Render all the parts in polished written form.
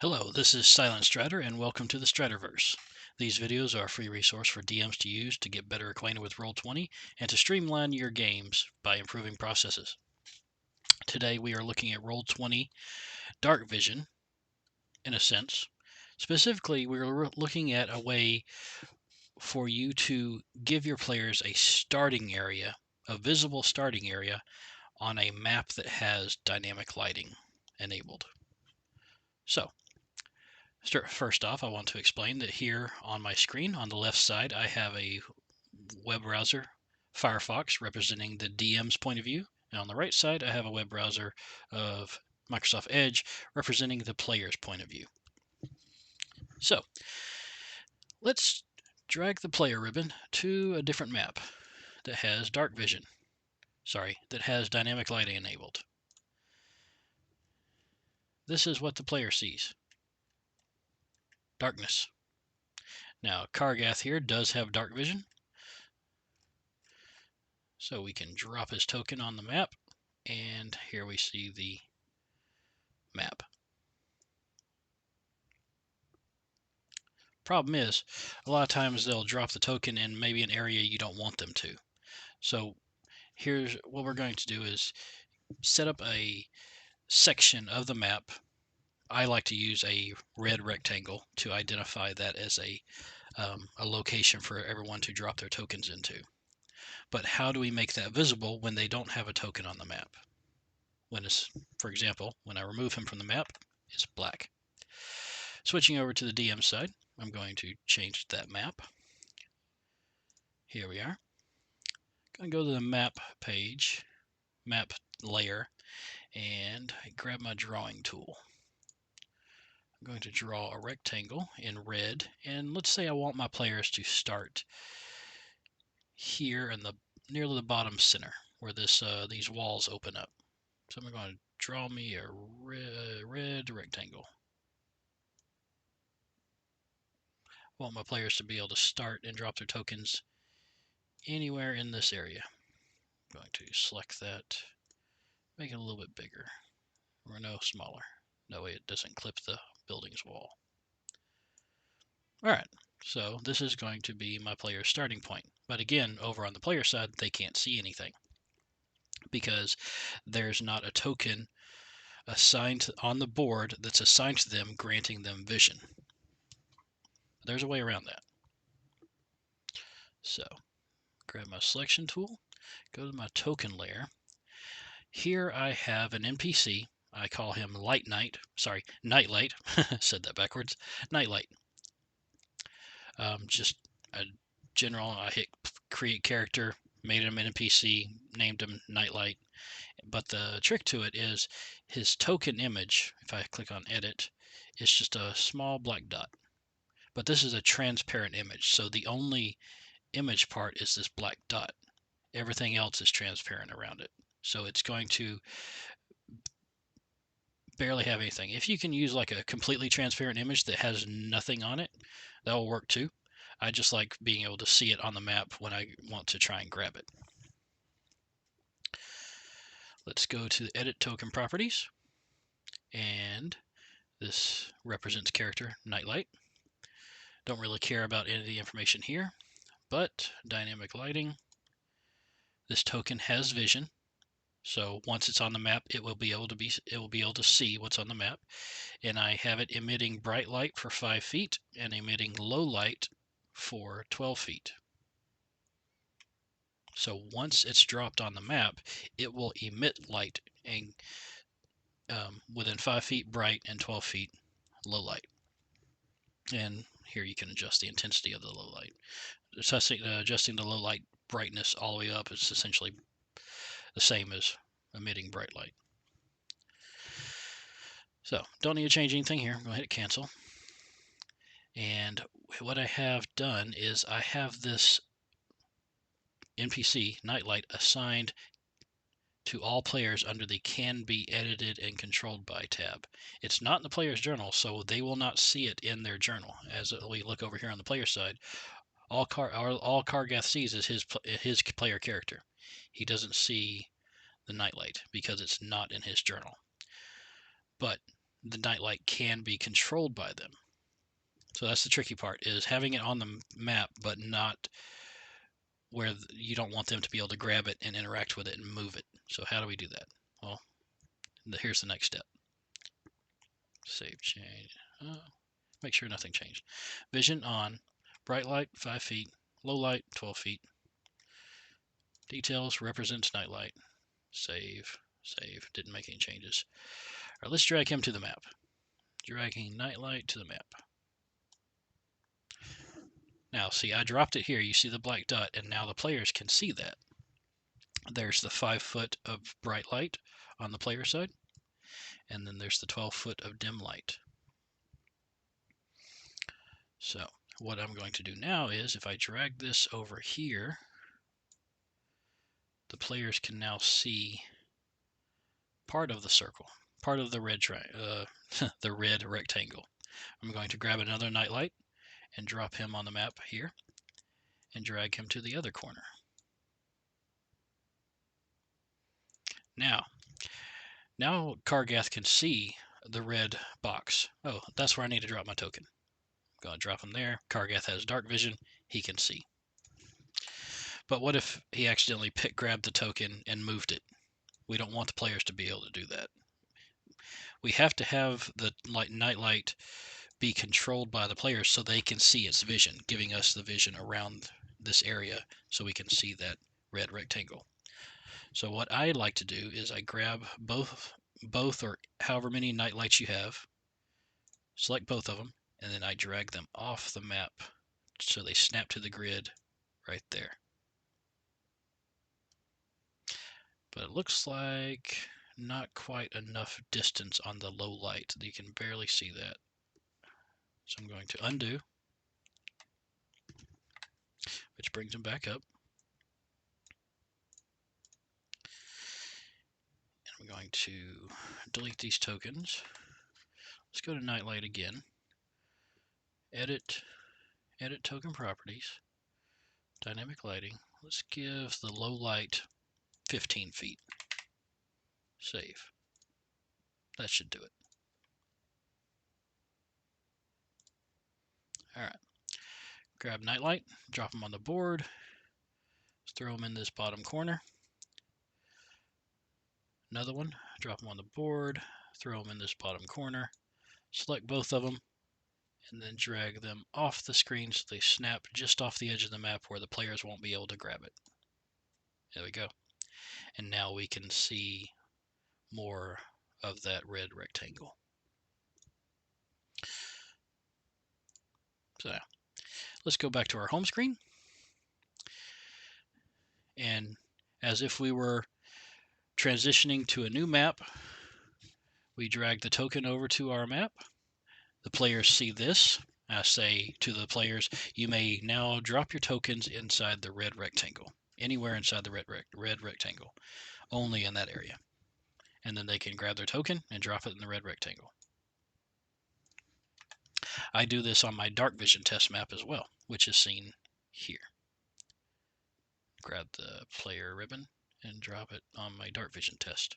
Hello, this is Silent Stratter, and welcome to the Stratterverse. These videos are a free resource for DMs to use to get better acquainted with Roll20 and to streamline your games by improving processes. Today we are looking at Roll20 Dark Vision, in a sense. Specifically, we're looking at a way for you to give your players a starting area, a visible starting area, on a map that has dynamic lighting enabled. So, first off, I want to explain that here on my screen on the left side, I have a web browser, Firefox, representing the DM's point of view. And on the right side, I have a web browser of Microsoft Edge, representing the player's point of view. So, let's drag the player ribbon to a different map that has dark vision. That has dynamic lighting enabled. This is what the player sees. Darkness. Now, Kargath here does have dark vision, so we can drop his token on the map, and here we see the map. Problem is, a lot of times they'll drop the token in maybe an area you don't want them to. So here's what we're going to do is set up a section of the map. I like to use a red rectangle to identify that as a location for everyone to drop their tokens into. But how do we make that visible when they don't have a token on the map? For example, when I remove him from the map, it's black. Switching over to the DM side, I'm going to change that map. Here we are. I'm going to go to the map page, map layer, and grab my drawing tool. I'm going to draw a rectangle in red, and let's say I want my players to start here in nearly the bottom center where these walls open up. So I'm going to draw me a red rectangle. I want my players to be able to start and drop their tokens anywhere in this area. I'm going to select that, make it a little bit bigger, or no, smaller. That way it doesn't clip the building's wall. Alright, so this is going to be my player's starting point. But again, over on the player side, they can't see anything because there's not a token assigned on the board that's assigned to them, granting them vision. There's a way around that. So, grab my selection tool, go to my token layer. Here I have an NPC. I call him Nightlight. Said that backwards. Nightlight. Just a general. I hit create character, made him an NPC, named him Nightlight. But the trick to it is his token image, if I click on edit, is just a small black dot. But this is a transparent image, so the only image part is this black dot. Everything else is transparent around it. So it's going to barely have anything. If you can use like a completely transparent image that has nothing on it, that will work too. I just like being able to see it on the map when I want to try and grab it. Let's go to the edit token properties, and this represents character Nightlight. Don't really care about any of the information here, but dynamic lighting. This token has vision, so once it's on the map, it will be able to see what's on the map. And I have it emitting bright light for 5 feet and emitting low light for 12 feet. So once it's dropped on the map, it will emit light and within 5 feet bright and 12 feet low light. And here you can adjust the intensity of the low light. Adjusting the low light brightness all the way up is essentially the same as emitting bright light. So don't need to change anything here. I'm going to hit cancel. And what I have done is I have this NPC, Nightlight, assigned to all players under the Can Be Edited and Controlled By tab. It's not in the player's journal, so they will not see it in their journal. As we look over here on the player side, all Kargath sees is his player character. He doesn't see the Nightlight because it's not in his journal. But the nightlight can be controlled by them. So that's the tricky part, is having it on the map, but not where you don't want them to be able to grab it and interact with it and move it. So how do we do that? Well, here's the next step. Save change. Make sure nothing changed. Vision on. Bright light, 5 feet. Low light, 12 feet. Details represents nightlight. Save. Save. Didn't make any changes. All right, let's drag him to the map. Dragging nightlight to the map. Now, see, I dropped it here. You see the black dot, and now the players can see that. There's the 5 foot of bright light on the player side, and then there's the 12 foot of dim light. So what I'm going to do now is, if I drag this over here, the players can now see part of the circle, part of the red the red rectangle. I'm going to grab another nightlight and drop him on the map here and drag him to the other corner. Now Kargath can see the red box. Oh, that's where I need to drop my token. I'm going to drop him there. Kargath has dark vision. He can see. But what if he accidentally grabbed the token and moved it? We don't want the players to be able to do that. We have to have the nightlight be controlled by the players so they can see its vision, giving us the vision around this area so we can see that red rectangle. So what I like to do is I grab both or however many nightlights you have, select both of them, and then I drag them off the map so they snap to the grid right there. But it looks like not quite enough distance on the low light. You can barely see that. So I'm going to undo, which brings them back up. And I'm going to delete these tokens. Let's go to nightlight again. Edit token properties. Dynamic lighting. Let's give the low light 15 feet. Save. That should do it. Alright. Grab nightlight, drop them on the board. Let's throw them in this bottom corner. Another one, drop them on the board, throw them in this bottom corner. Select both of them, and then drag them off the screen so they snap just off the edge of the map where the players won't be able to grab it. There we go. And now we can see more of that red rectangle. So let's go back to our home screen. And as if we were transitioning to a new map, we drag the token over to our map. The players see this. I say to the players, you may now drop your tokens inside the red rectangle. Anywhere inside the red rectangle. Only in that area. And then they can grab their token and drop it in the red rectangle. I do this on my dark vision test map as well, which is seen here. Grab the player ribbon and drop it on my dark vision test.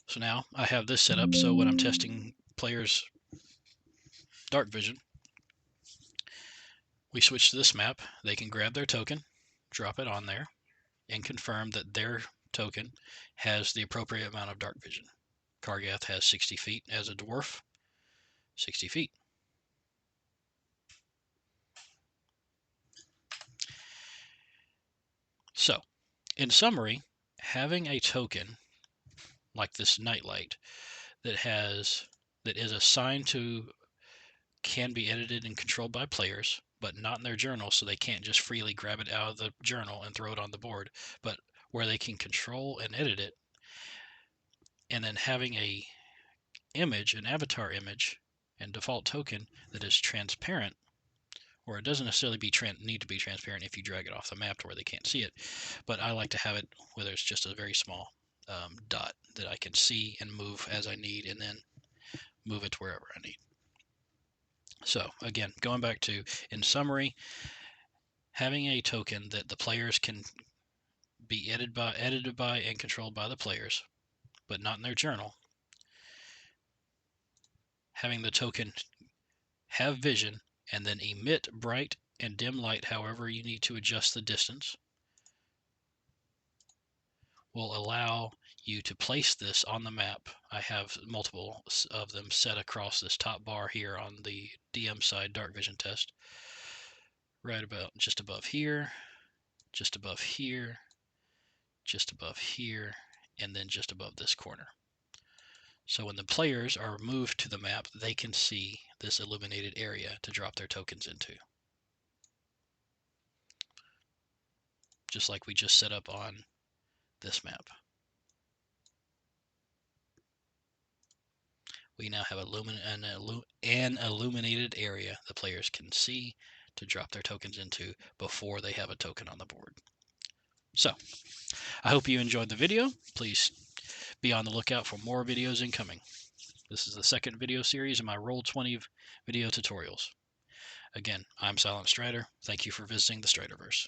So now I have this set up so when I'm testing players' dark vision, we switch to this map. They can grab their token, drop it on there, and confirm that their token has the appropriate amount of dark vision. Kargath has 60 feet as a dwarf, 60 feet. So, in summary, having a token like this nightlight that is assigned to, can be edited and controlled by players, but not in their journal, so they can't just freely grab it out of the journal and throw it on the board, but where they can control and edit it, and then having a image, an avatar image and default token that is transparent, or it doesn't necessarily need to be transparent if you drag it off the map to where they can't see it, but I like to have it where there's just a very small dot that I can see and move as I need, and then move it to wherever I need. So again, going back to, in summary, having a token that the players can be edited by and controlled by the players, but not in their journal. Having the token have vision and then emit bright and dim light however you need to adjust the distance will allow you to place this on the map. I have multiple of them set across this top bar here on the DM side dark vision test. Right about just above here, just above here, just above here, and then just above this corner. So when the players are moved to the map, they can see this illuminated area to drop their tokens into. Just like we just set up on this map. We now have an illuminated area the players can see to drop their tokens into before they have a token on the board. So, I hope you enjoyed the video. Please be on the lookout for more videos incoming. This is the second video series in my Roll20 video tutorials. Again, I'm Silent Strider. Thank you for visiting the Striderverse.